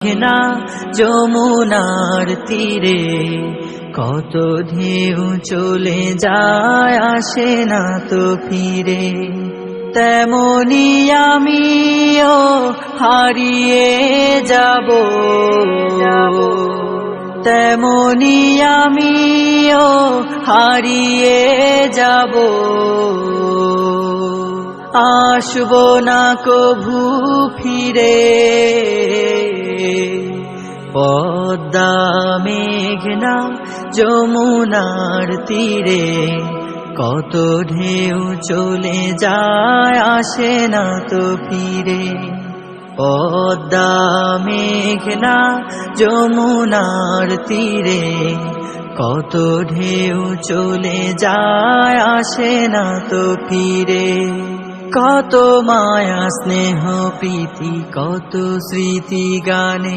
মেঘনা যমুনার তীরে, কত ঢেউ চলে যায় আসে না তো ফিরে। তেমনি আমিও হারিয়ে যাব, তেমনি আমিও হারিয়ে যাব, আসবো না কভু ফিরে। পদ্মা মেঘনা যমুনার তীরে, কত ঢেউ চলে যায় আসে না তো ফিরে। পদ্মা মেঘনা যমুনার তীরে, কত ঢেউ চলে যায় আসে না তো ফিরে। কত মায়া স্নেহ প্রীতি, কত স্মৃতি গানে